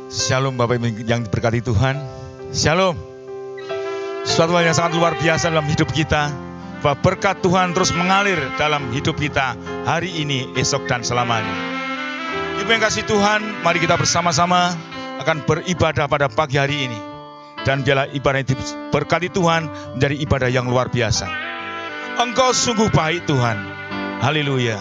Shalom Bapak Ibu yang diberkati Tuhan. Shalom. Suatu hal yang sangat luar biasa dalam hidup kita, bahwa berkat Tuhan terus mengalir dalam hidup kita hari ini, esok dan selamanya. Ibu yang kasih Tuhan, mari kita bersama-sama akan beribadah pada pagi hari ini. Dan biarlah ibadah yang diberkati Tuhan menjadi ibadah yang luar biasa. Engkau sungguh baik Tuhan. Haleluya.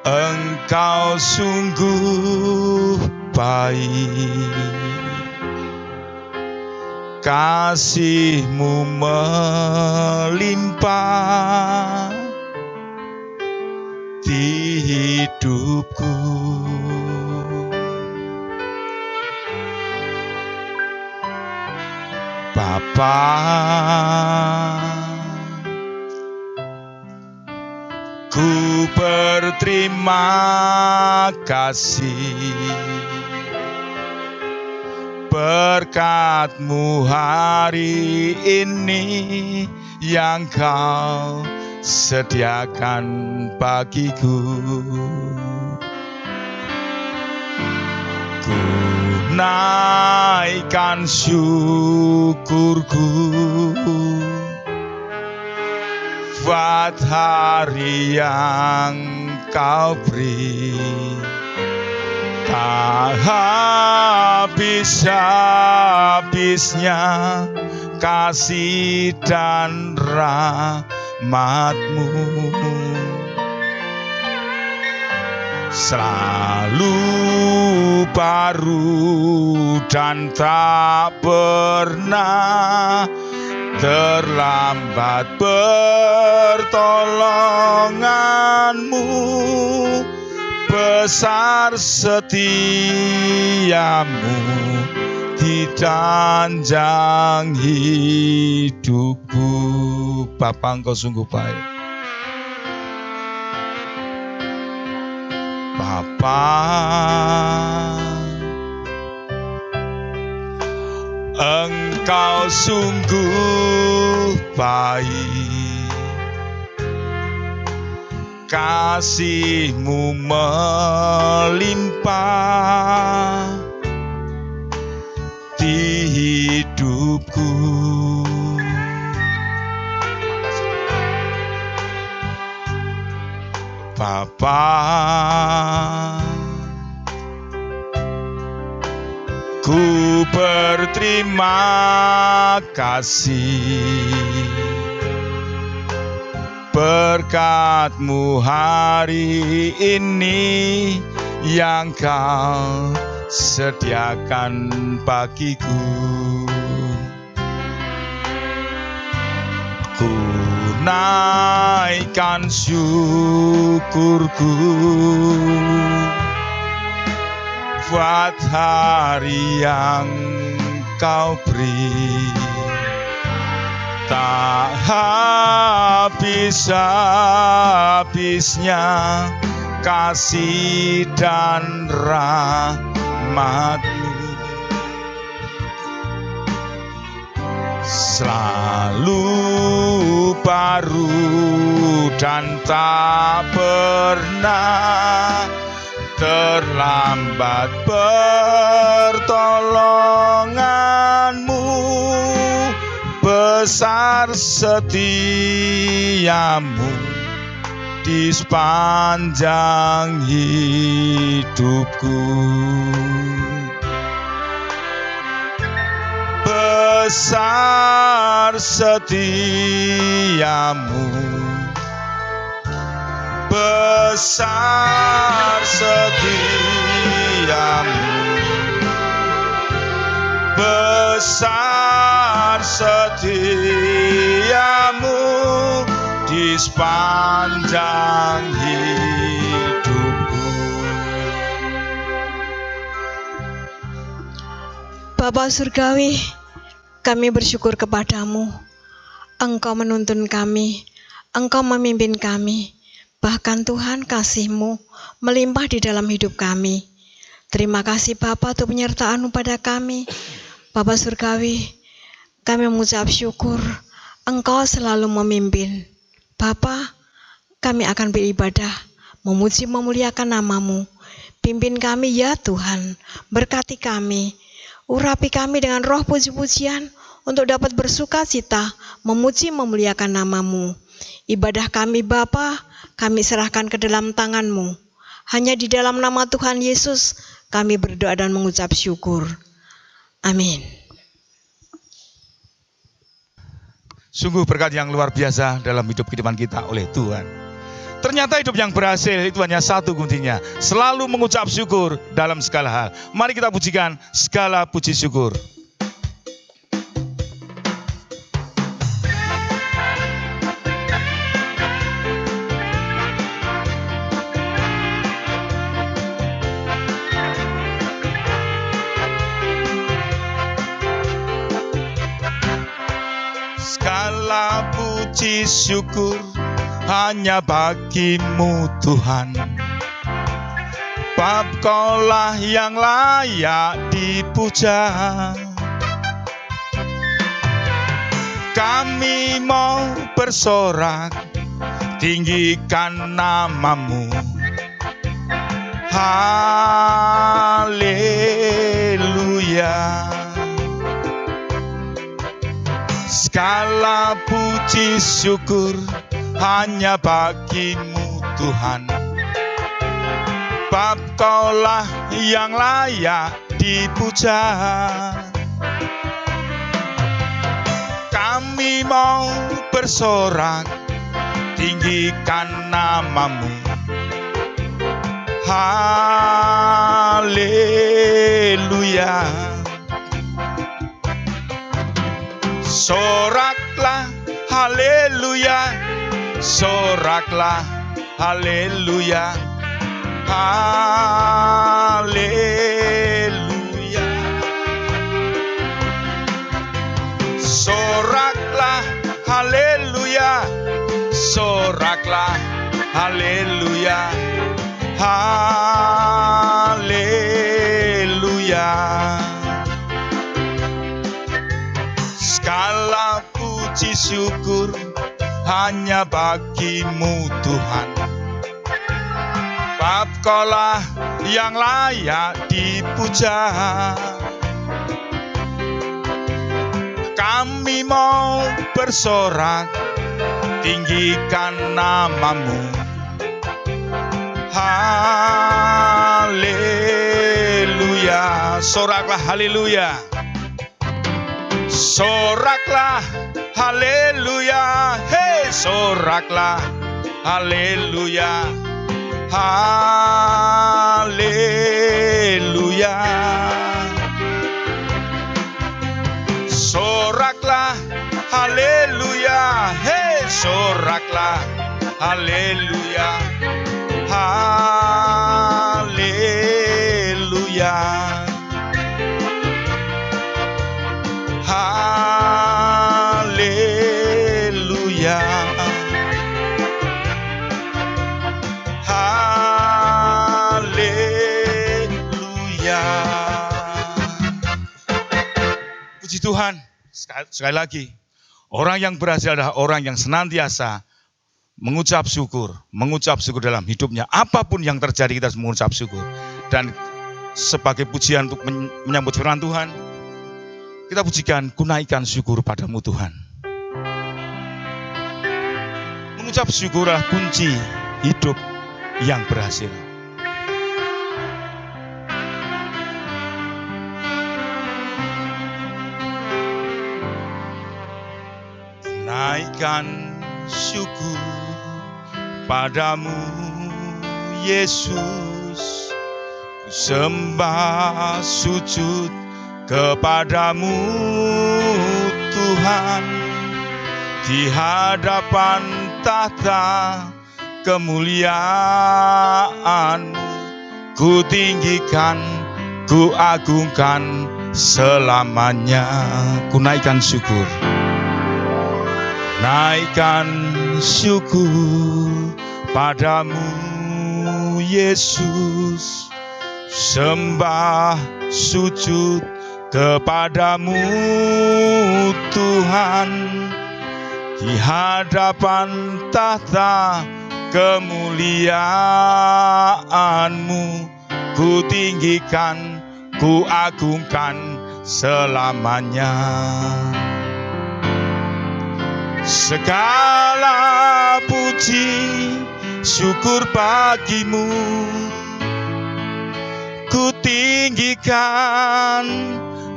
Engkau sungguh baik, kasih-Mu melimpah di hidupku. Bapa, ku berterima kasih, berkat-Mu hari ini yang Kau sediakan bagiku. Ku naikkan syukurku buat hari yang Kau beri. Tak habis-habisnya kasih dan rahmat-Mu, selalu baru dan tak pernah terlambat pertolongan-Mu. Besar setia-Mu di tanjang hidupku. Bapa, Engkau sungguh baik. Bapa, Engkau sungguh baik, kasih-Mu melimpah di hidupku. Bapa, ku berterima kasih, berkat-Mu hari ini yang Kau sediakan bagiku. Ku naikkan syukurku buat hari yang Kau beri. Tak habis-habisnya kasih dan rahmat-Mu, selalu baru dan tak pernah terlambat pertolongan-Mu. Besar setia-Mu di sepanjang hidupku. Besar setia-Mu, besar setia-Mu, besar setia-Mu di sepanjang hidupku. Bapa Surgawi, kami bersyukur kepadamu. Engkau menuntun kami, Engkau memimpin kami. Bahkan Tuhan, kasih-Mu melimpah di dalam hidup kami. Terima kasih Bapa untuk penyertaan-Mu pada kami. Bapa Surgawi, kami mengucap syukur Engkau selalu memimpin. Bapa, kami akan beribadah, memuji memuliakan nama-Mu. Pimpin kami ya Tuhan, berkati kami, urapi kami dengan roh puji-pujian untuk dapat bersuka cita, memuji memuliakan nama-Mu. Ibadah kami Bapa, kami serahkan ke dalam tangan-Mu. Hanya di dalam nama Tuhan Yesus kami berdoa dan mengucap syukur. Amin. Sungguh berkat yang luar biasa dalam hidup kehidupan kita oleh Tuhan. Ternyata hidup yang berhasil itu hanya satu kuncinya, selalu mengucap syukur dalam segala hal. Mari kita pujikan segala puji syukur. Segala puji syukur hanya bagi-Mu Tuhan. Bab Kaulah yang layak dipuja. Kami mau bersorak, tinggikan nama-Mu. Haleluya. Segala puji syukur hanya bagi-Mu Tuhan. Bab Kaulah yang layak dipuja. Kami mau bersorak, tinggikan nama-Mu. Haleluya. Soraklah, haleluya. Soraklah, haleluya. Haleluya. Soraklah, haleluya. Soraklah, haleluya. Haleluya. Segala puji syukur hanya bagi-Mu Tuhan. Bab Kaulah yang layak dipuja. Kami mau bersorak, tinggikan nama-Mu. Haleluya. Soraklah, haleluya. Soraklah, haleluya. Hei, soraklah, haleluya. Haleluya. Soraklah, haleluya. Hei, soraklah, haleluya. Haleluya. Haleluya. Haleluya. Puji Tuhan. Sekali lagi, orang yang berhasil adalah orang yang senantiasa mengucap syukur dalam hidupnya. Apapun yang terjadi kita harus mengucap syukur. Dan sebagai pujian untuk menyambut firman Tuhan, kita pujikan, kunaikan syukur padamu Tuhan. Mengucap syukur adalah kunci hidup yang berhasil. Naikkan syukur padamu Yesus, ku sembah sujud kepadamu Tuhan, di hadapan tahta kemuliaan-Mu, ku tinggikan, ku agungkan selamanya. Ku naikkan syukur, naikkan syukur padamu Yesus, sembah sujud kepadamu Tuhan, di hadapan tahta kemuliaan-Mu, ku tinggikan, ku agungkan selamanya. Segala puji syukur bagimu, ku tinggikan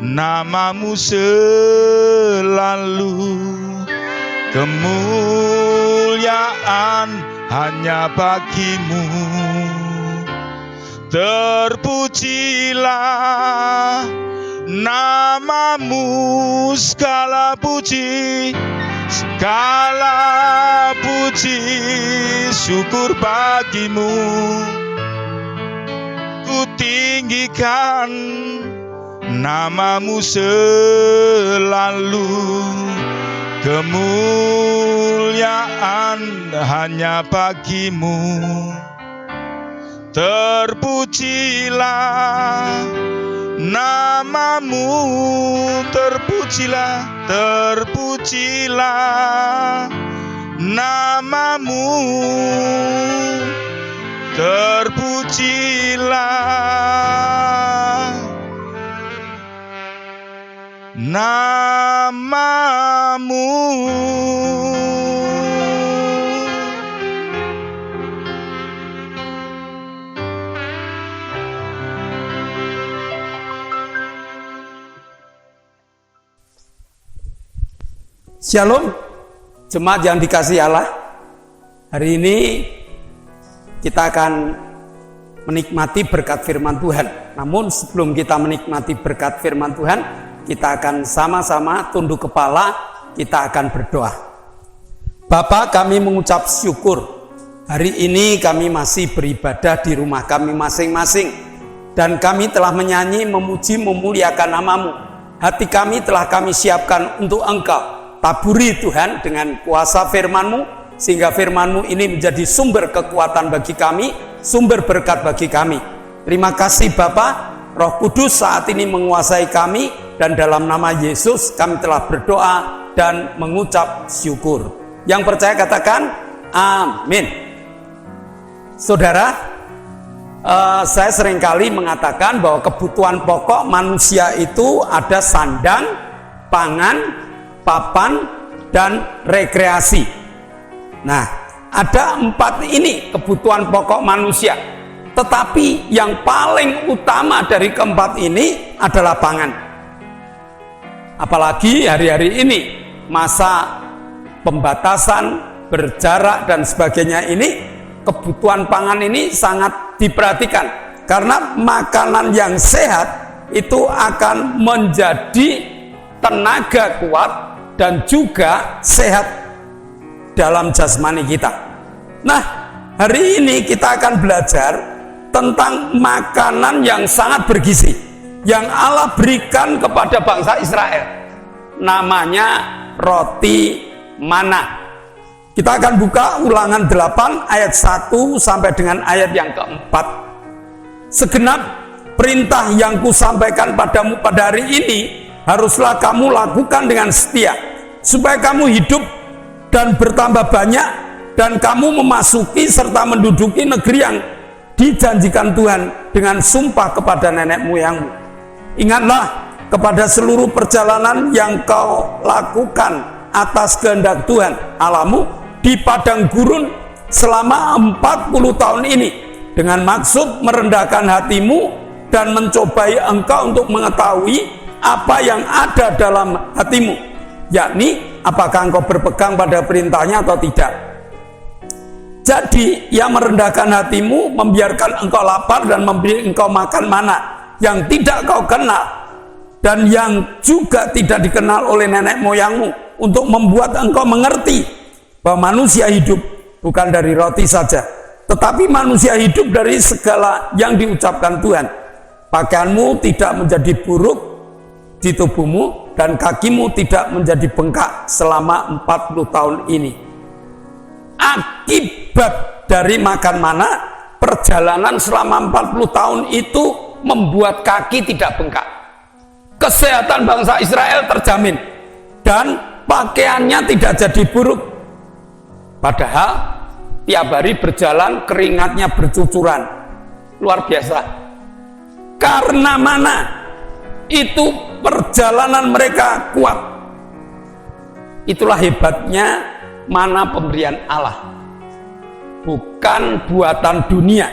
namamu selalu. Kemuliaan hanya bagimu. Terpujilah namamu, segala puji, segala puji syukur bagimu. Ku tinggikan namamu selalu. Kemuliaan hanya bagimu. Terpujilah namamu, terpujilah, terpujilah namamu, terpujilah namamu. Shalom, jemaat yang dikasihi Allah. Hari ini kita akan menikmati berkat firman Tuhan. Namun sebelum kita menikmati berkat firman Tuhan, kita akan sama-sama tunduk kepala, kita akan berdoa. Bapa, kami mengucap syukur. Hari ini kami masih beribadah di rumah kami masing-masing. Dan kami telah menyanyi, memuji, memuliakan namamu. Hati kami telah kami siapkan untuk Engkau. Taburi Tuhan dengan kuasa firman-Mu, sehingga firman-Mu ini menjadi sumber kekuatan bagi kami, sumber berkat bagi kami. Terima kasih Bapa, Roh Kudus saat ini menguasai kami, dan dalam nama Yesus kami telah berdoa dan mengucap syukur. Yang percaya katakan amin. Saudara, saya seringkali mengatakan bahwa kebutuhan pokok manusia itu ada sandang, pangan, papan, dan rekreasi. Nah, ada 4 ini kebutuhan pokok manusia. Tetapi yang paling utama dari keempat ini adalah pangan. Apalagi hari-hari ini, masa pembatasan, berjarak, dan sebagainya ini, kebutuhan pangan ini sangat diperhatikan. Karena makanan yang sehat itu akan menjadi tenaga kuat dan juga sehat dalam jasmani kita. Nah, hari ini kita akan belajar tentang makanan yang sangat bergizi yang Allah berikan kepada bangsa Israel. Namanya roti mana. Kita akan buka Ulangan 8 ayat 1 sampai dengan ayat yang keempat. Segenap perintah yang kusampaikan padamu pada hari ini haruslah kamu lakukan dengan setia, supaya kamu hidup dan bertambah banyak, dan kamu memasuki serta menduduki negeri yang dijanjikan Tuhan dengan sumpah kepada nenek moyangmu. Ingatlah kepada seluruh perjalanan yang kau lakukan atas kehendak Tuhan Allahmu di padang gurun selama 40 tahun ini, dengan maksud merendahkan hatimu dan mencobai engkau untuk mengetahui apa yang ada dalam hatimu, yakni apakah engkau berpegang pada perintahnya atau tidak. Jadi ia merendahkan hatimu, membiarkan engkau lapar dan memberi engkau makan mana yang tidak kau kenal dan yang juga tidak dikenal oleh nenek moyangmu, untuk membuat engkau mengerti bahwa manusia hidup bukan dari roti saja, tetapi manusia hidup dari segala yang diucapkan Tuhan. Pakaianmu tidak menjadi buruk di tubuhmu, dan kakimu tidak menjadi bengkak selama 40 tahun ini. Akibat dari makan mana, perjalanan selama 40 tahun itu membuat kaki tidak bengkak. Kesehatan bangsa Israel terjamin dan pakaiannya tidak jadi buruk. Padahal tiap hari berjalan keringatnya bercucuran. Luar biasa. Karena mana? Itu perjalanan mereka kuat. Itulah hebatnya mana pemberian Allah. Bukan buatan dunia,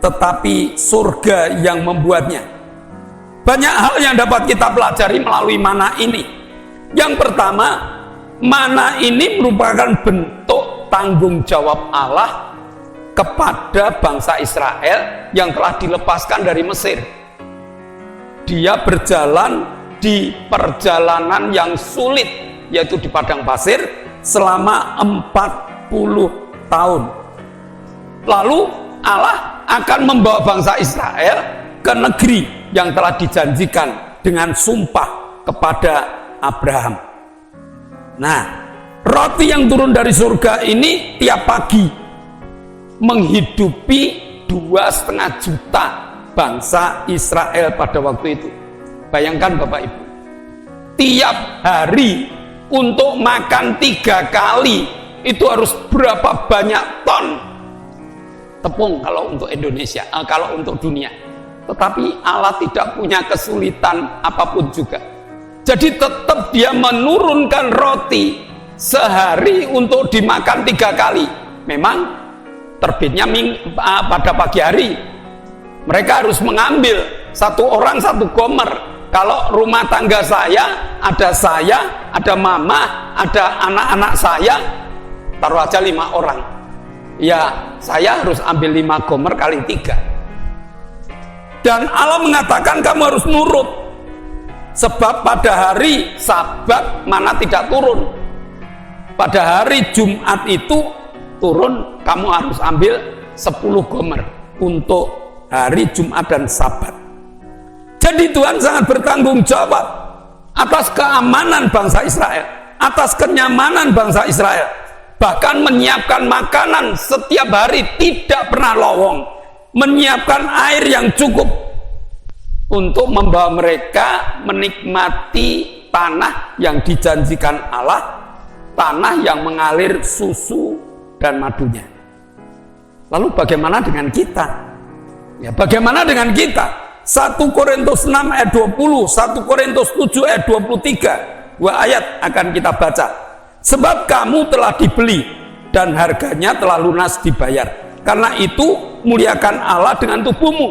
tetapi surga yang membuatnya. Banyak hal yang dapat kita pelajari melalui mana ini. Yang pertama, mana ini merupakan bentuk tanggung jawab Allah kepada bangsa Israel yang telah dilepaskan dari Mesir. Dia berjalan di perjalanan yang sulit, yaitu di padang pasir selama 40 tahun. Lalu Allah akan membawa bangsa Israel ke negeri yang telah dijanjikan dengan sumpah kepada Abraham. Nah, roti yang turun dari surga ini tiap pagi menghidupi 2,5 juta bangsa Israel pada waktu itu. Bayangkan Bapak Ibu, tiap hari untuk makan 3 kali itu harus berapa banyak ton tepung kalau untuk Indonesia, kalau untuk dunia. Tetapi Allah tidak punya kesulitan apapun juga. Jadi tetap dia menurunkan roti sehari untuk dimakan 3 kali. Memang terbitnya pada pagi hari. Mereka harus mengambil 1 orang 1 gomer. Kalau rumah tangga saya, ada mama, ada anak-anak saya, taruh aja 5 orang. Ya, saya harus ambil 5 gomer kali 3. Dan Allah mengatakan kamu harus nurut. Sebab pada hari Sabat mana tidak turun. Pada hari Jumat itu turun, kamu harus ambil 10 gomer untuk hari Jumat dan Sabat. Jadi Tuhan sangat bertanggung jawab atas keamanan bangsa Israel, atas kenyamanan bangsa Israel. Bahkan menyiapkan makanan setiap hari, tidak pernah lowong. Menyiapkan air yang cukup untuk membawa mereka menikmati tanah yang dijanjikan Allah, tanah yang mengalir susu dan madunya. Lalu bagaimana dengan kita? Ya, bagaimana dengan kita? 1 Korintus 6 ayat 20, 1 Korintus 7 ayat 23, 2 ayat akan kita baca. Sebab kamu telah dibeli dan harganya telah lunas dibayar. Karena itu muliakan Allah dengan tubuhmu.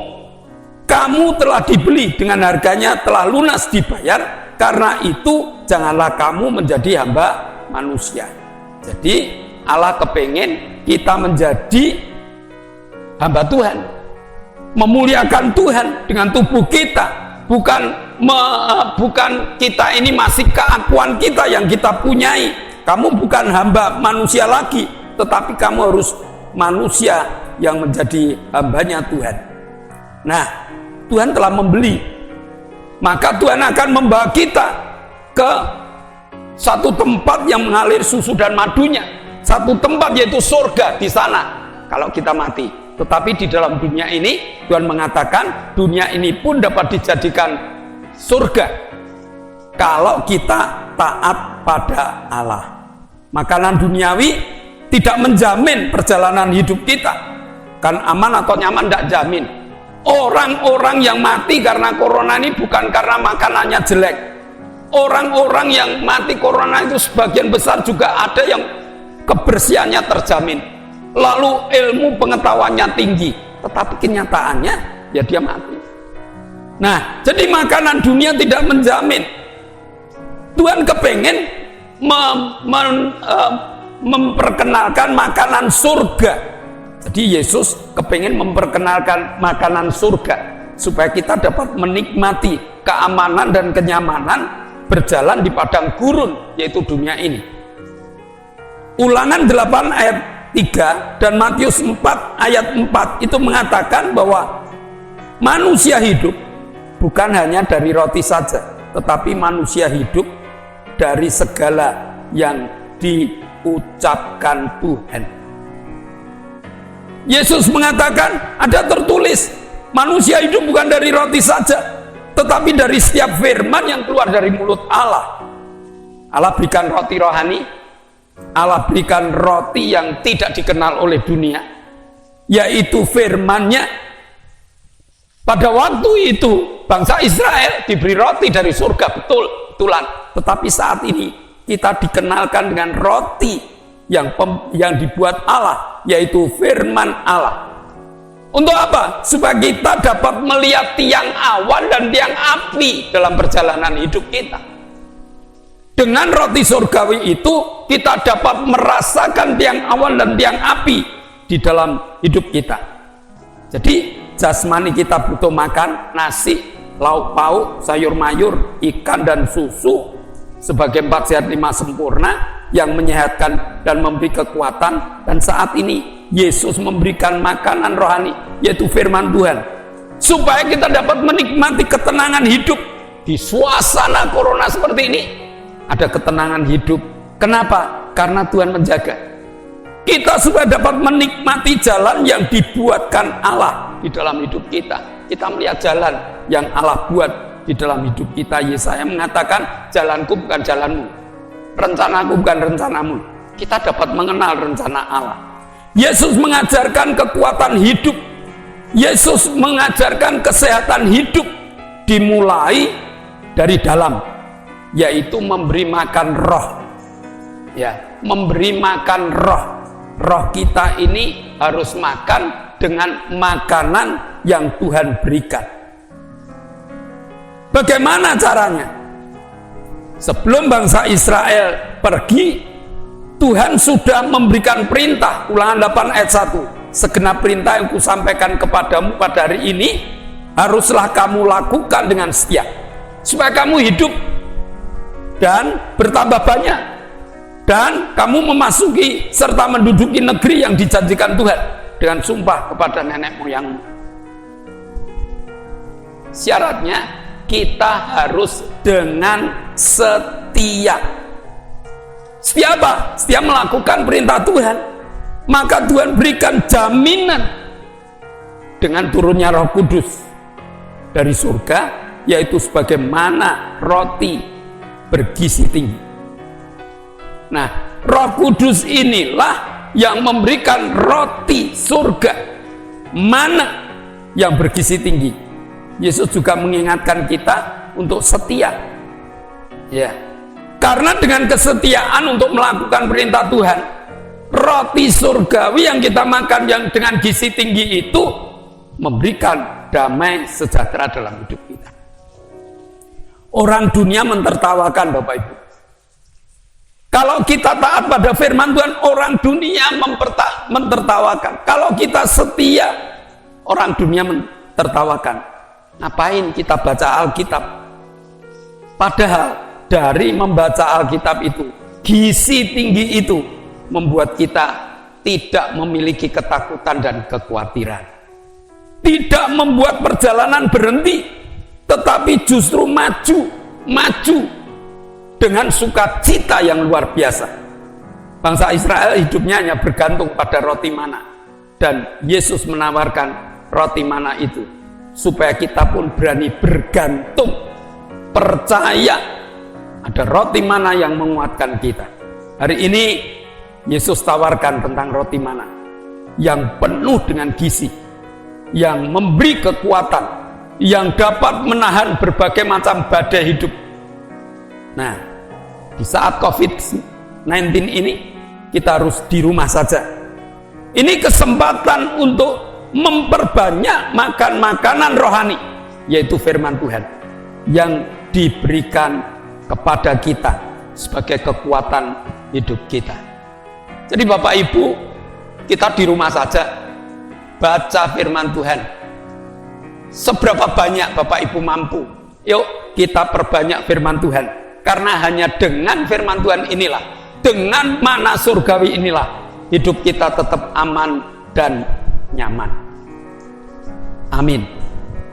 Kamu telah dibeli dengan harganya telah lunas dibayar. Karena itu janganlah kamu menjadi hamba manusia. Jadi Allah kepengen kita menjadi hamba Tuhan, memuliakan Tuhan dengan tubuh kita. Bukan kita ini masih keakuan kita yang kita punyai. Kamu bukan hamba manusia lagi, tetapi kamu harus manusia yang menjadi hambanya Tuhan. Nah, Tuhan telah membeli, maka Tuhan akan membawa kita ke satu tempat yang mengalir susu dan madunya, satu tempat yaitu surga di sana kalau kita mati. Tetapi di dalam dunia ini Tuhan mengatakan dunia ini pun dapat dijadikan surga kalau kita taat pada Allah. Makanan duniawi tidak menjamin perjalanan hidup kita, kan aman atau nyaman tidak jamin. Orang-orang yang mati karena corona ini bukan karena makanannya jelek. Orang-orang yang mati corona itu sebagian besar juga ada yang kebersihannya terjamin, lalu ilmu pengetahuannya tinggi, tetapi kenyataannya ya dia mati. Nah, jadi makanan dunia tidak menjamin. Tuhan kepengen memperkenalkan makanan surga. Jadi Yesus kepengen memperkenalkan makanan surga supaya kita dapat menikmati keamanan dan kenyamanan berjalan di padang gurun, yaitu dunia ini. Ulangan 8 ayat 3 dan Matius 4 ayat 4 itu mengatakan bahwa manusia hidup bukan hanya dari roti saja, tetapi manusia hidup dari segala yang diucapkan Tuhan. Yesus mengatakan, ada tertulis, manusia hidup bukan dari roti saja, tetapi dari setiap firman yang keluar dari mulut Allah. Allah berikan roti rohani, Allah berikan roti yang tidak dikenal oleh dunia, yaitu firman-Nya. Pada waktu itu bangsa Israel diberi roti dari surga, betulan. Tetapi saat ini kita dikenalkan dengan roti yang dibuat Allah, yaitu firman Allah. Untuk apa? Supaya kita dapat melihat tiang awan dan tiang api dalam perjalanan hidup kita. Dengan roti surgawi itu kita dapat merasakan tiang awan dan tiang api di dalam hidup kita. Jadi jasmani kita butuh makan nasi, lauk pauk, sayur mayur, ikan dan susu sebagai 4 sehat 5 sempurna yang menyehatkan dan memberi kekuatan. Dan saat ini Yesus memberikan makanan rohani, yaitu firman Tuhan, supaya kita dapat menikmati ketenangan hidup di suasana corona seperti ini. Ada ketenangan hidup. Kenapa? Karena Tuhan menjaga kita supaya dapat menikmati jalan yang dibuatkan Allah di dalam hidup kita. Kita melihat jalan yang Allah buat di dalam hidup kita. Yesaya mengatakan, jalanku bukan jalanmu, rencanaku bukan rencanamu. Kita dapat mengenal rencana Allah. Yesus mengajarkan kekuatan hidup, Yesus mengajarkan kesehatan hidup, dimulai dari dalam, yaitu memberi makan roh. Ya, memberi makan roh. Roh kita ini harus makan dengan makanan yang Tuhan berikan. Bagaimana caranya? Sebelum bangsa Israel pergi, Tuhan sudah memberikan perintah. Ulangan 8 ayat 1. Segenap perintah yang kusampaikan kepadamu pada hari ini haruslah kamu lakukan dengan setia, supaya kamu hidup dan bertambah banyak, dan kamu memasuki serta menduduki negeri yang dijanjikan Tuhan dengan sumpah kepada nenek moyangmu. Syaratnya kita harus dengan setia. Setia apa? Setia melakukan perintah Tuhan. Maka Tuhan berikan jaminan dengan turunnya Roh Kudus dari surga, yaitu sebagaimana roti bergizi tinggi. Nah, Roh Kudus inilah yang memberikan roti surga, mana yang bergizi tinggi. Yesus juga mengingatkan kita untuk setia. Ya. Karena dengan kesetiaan untuk melakukan perintah Tuhan, roti surgawi yang kita makan yang dengan gizi tinggi itu memberikan damai sejahtera dalam hidup kita. Orang dunia mentertawakan, Bapak Ibu. Kalau kita taat pada firman Tuhan, orang dunia mentertawakan. Kalau kita setia, orang dunia mentertawakan. Ngapain kita baca Alkitab? Padahal dari membaca Alkitab itu, gizi tinggi itu membuat kita tidak memiliki ketakutan dan kekhawatiran. Tidak membuat perjalanan berhenti, tetapi justru maju dengan sukacita yang luar biasa. Bangsa Israel hidupnya hanya bergantung pada roti mana, dan Yesus menawarkan roti mana itu supaya kita pun berani bergantung, percaya ada roti mana yang menguatkan kita. Hari ini Yesus tawarkan tentang roti mana yang penuh dengan gizi, yang memberi kekuatan, yang dapat menahan berbagai macam badai hidup. Nah, di saat COVID-19 ini kita harus di rumah saja. Ini kesempatan untuk memperbanyak makan makanan rohani, yaitu firman Tuhan yang diberikan kepada kita sebagai kekuatan hidup kita. Jadi Bapak Ibu, kita di rumah saja baca firman Tuhan. Seberapa banyak Bapak Ibu mampu, yuk kita perbanyak firman Tuhan. Karena hanya dengan firman Tuhan inilah, dengan mana surgawi inilah, hidup kita tetap aman dan nyaman. Amin.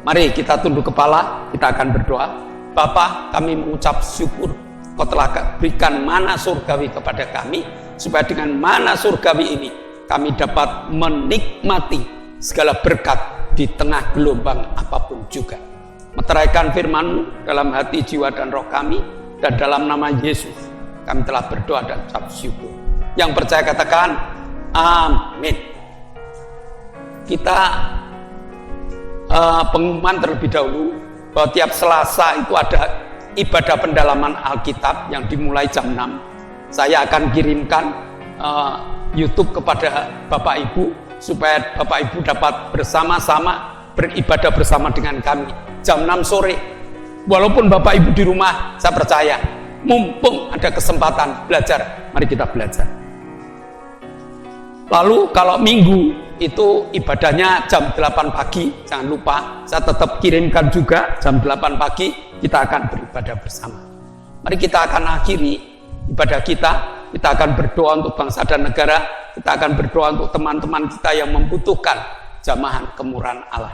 Mari kita tunduk kepala, kita akan berdoa. Bapa, kami mengucap syukur Kau telah berikan mana surgawi kepada kami, supaya dengan mana surgawi ini kami dapat menikmati segala berkat di tengah gelombang apapun juga. Meteraikan firman-Mu dalam hati, jiwa, dan roh kami, dan dalam nama Yesus kami telah berdoa dan ucap syukur. Yang percaya katakan amin. Kita pengumuman terlebih dahulu bahwa tiap Selasa itu ada ibadah pendalaman Alkitab yang dimulai jam 6. Saya akan kirimkan YouTube kepada Bapak Ibu supaya Bapak Ibu dapat bersama-sama beribadah bersama dengan kami jam 6 sore. Walaupun Bapak Ibu di rumah, saya percaya mumpung ada kesempatan belajar, mari kita belajar. Lalu kalau Minggu itu ibadahnya jam 8 pagi, jangan lupa saya tetap kirimkan juga jam 8 pagi, kita akan beribadah bersama. Mari kita akan akhiri ibadah kita akan berdoa untuk bangsa dan negara, kita akan berdoa untuk teman-teman kita yang membutuhkan jamahan kemurahan Allah.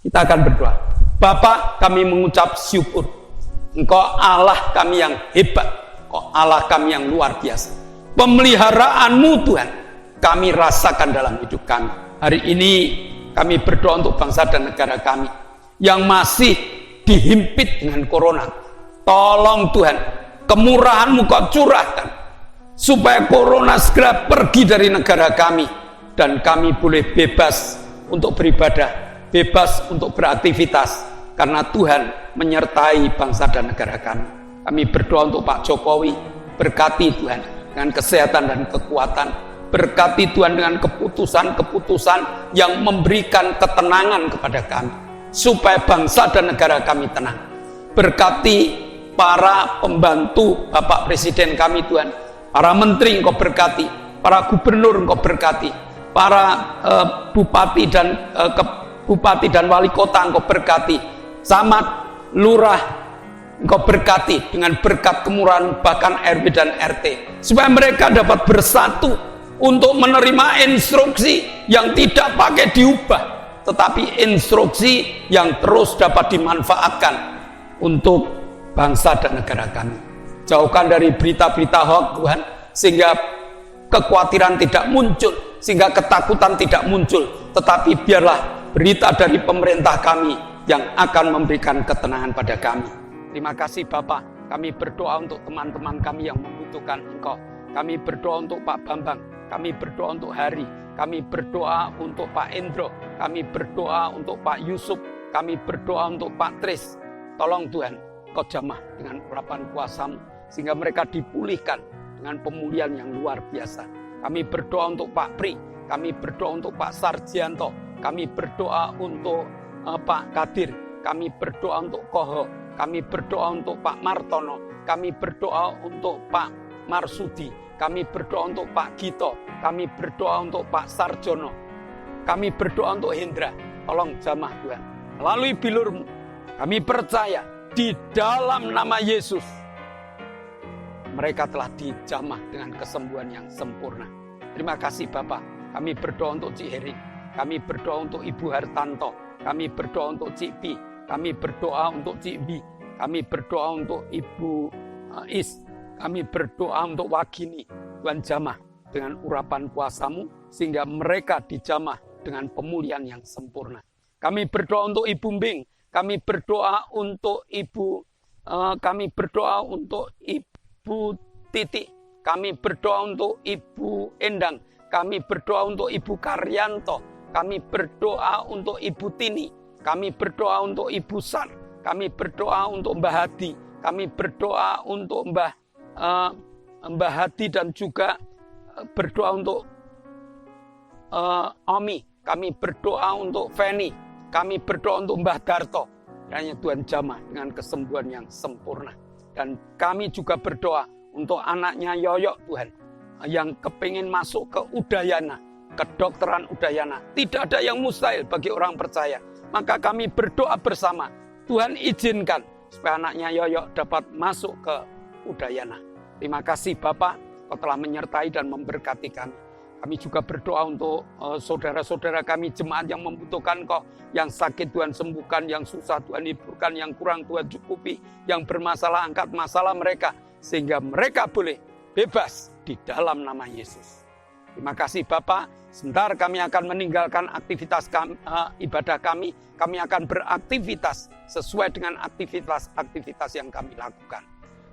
Kita akan berdoa. Bapa, kami mengucap syukur, Engkau Allah kami yang hebat, Engkau Allah kami yang luar biasa. Pemeliharaanmu Tuhan kami rasakan dalam hidup kami. Hari ini kami berdoa untuk bangsa dan negara kami yang masih dihimpit dengan corona. Tolong Tuhan, kemurahan-Mu Kau curahkan supaya corona segera pergi dari negara kami dan kami boleh bebas untuk beribadah, bebas untuk beraktivitas karena Tuhan menyertai bangsa dan negara kami. Kami berdoa untuk Pak Jokowi, berkati Tuhan dengan kesehatan dan kekuatan, berkati Tuhan dengan keputusan-keputusan yang memberikan ketenangan kepada kami supaya bangsa dan negara kami tenang. Berkati para pembantu Bapak Presiden kami Tuhan, para menteri Engkau berkati, para gubernur Engkau berkati, para bupati dan wali kota Engkau berkati, camat, lurah Engkau berkati dengan berkat kemurahan bahkan RW dan RT, supaya mereka dapat bersatu untuk menerima instruksi yang tidak pakai diubah, tetapi instruksi yang terus dapat dimanfaatkan untuk bangsa dan negara kami. Jauhkan dari berita-berita hoax Tuhan, sehingga kekhawatiran tidak muncul, sehingga ketakutan tidak muncul, tetapi biarlah berita dari pemerintah kami yang akan memberikan ketenangan pada kami. Terima kasih Bapak, kami berdoa untuk teman-teman kami yang membutuhkan Engkau. Kami berdoa untuk Pak Bambang, kami berdoa untuk Hari, kami berdoa untuk Pak Endro, kami berdoa untuk Pak Yusuf, kami berdoa untuk Pak Tris. Tolong Tuhan, Kau jamah dengan urapan kuasa-Mu, sehingga mereka dipulihkan dengan pemulihan yang luar biasa. Kami berdoa untuk Pak Pri, kami berdoa untuk Pak Sarjianto, kami berdoa untuk Pak Kadir, kami berdoa untuk Koho, kami berdoa untuk Pak Martono, kami berdoa untuk Pak Marsudi, kami berdoa untuk Pak Gito, kami berdoa untuk Pak Sarjono, kami berdoa untuk Hendra. Tolong jamah Tuhan melalui bilur-Mu. Kami percaya di dalam nama Yesus mereka telah dijamah dengan kesembuhan yang sempurna. Terima kasih Bapak. Kami berdoa untuk Cik Heri, kami berdoa untuk Ibu Hartanto, kami berdoa untuk Cik Pi, kami berdoa untuk Cik Bi, kami berdoa untuk Ibu Is, kami berdoa untuk Wagini. Tuhan jamah dengan urapan kuasa-Mu sehingga mereka dijamah dengan pemulihan yang sempurna. Kami berdoa untuk Ibu Mbing, kami berdoa untuk Ibu Titi, kami berdoa untuk Ibu Endang, kami berdoa untuk Ibu Karyanto, kami berdoa untuk Ibu Tini, kami berdoa untuk Ibu Sar, kami berdoa untuk Mbah Hadi, kami berdoa untuk Mbah Hadi dan juga berdoa untuk Omi, kami berdoa untuk Feni, kami berdoa untuk Mbah Darto. Kiranya Tuhan jamah dengan kesembuhan yang sempurna. Dan kami juga berdoa untuk anaknya Yoyok Tuhan, yang kepingin masuk ke Udayana, kedokteran Udayana. Tidak ada yang mustahil bagi orang percaya. Maka kami berdoa bersama, Tuhan izinkan supaya anaknya Yoyok dapat masuk ke Udayana. Terima kasih Bapak, Kau telah menyertai dan memberkati kami. Kami juga berdoa untuk saudara-saudara kami, jemaat yang membutuhkan Kau, yang sakit Tuhan sembuhkan, yang susah Tuhan hiburkan, yang kurang Tuhan cukupi, yang bermasalah angkat masalah mereka. sehingga mereka boleh bebas di dalam nama Yesus. Terima kasih Bapak. Sebentar kami akan meninggalkan aktivitas ibadah kami. Kami akan beraktivitas sesuai dengan aktivitas yang kami lakukan.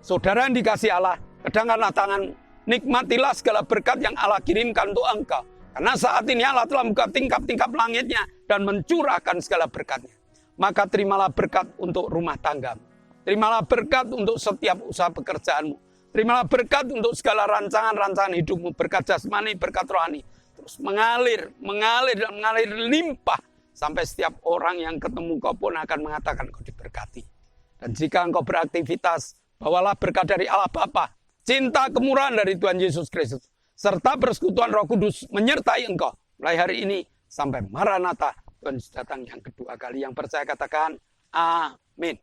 Saudara yang dikasihi Allah, kedangkanlah tangan, nikmatilah segala berkat yang Allah kirimkan untuk engkau. Karena saat ini Allah telah membuka tingkap-tingkap langitnya dan mencurahkan segala berkatnya. Maka terimalah berkat untuk rumah tanggamu. Terimalah berkat untuk setiap usaha pekerjaanmu. Terimalah berkat untuk segala rancangan-rancangan hidupmu. Berkat jasmani, berkat rohani. Terus mengalir limpah. Sampai setiap orang yang ketemu kau pun akan mengatakan kau diberkati. Dan jika engkau beraktivitas, bawalah berkat dari Allah Bapa, cinta kemurahan dari Tuhan Yesus Kristus, serta persekutuan Roh Kudus menyertai engkau. Mulai hari ini sampai Maranatha, Tuhan Yesus datang yang kedua kali. Yang percaya katakan, amin.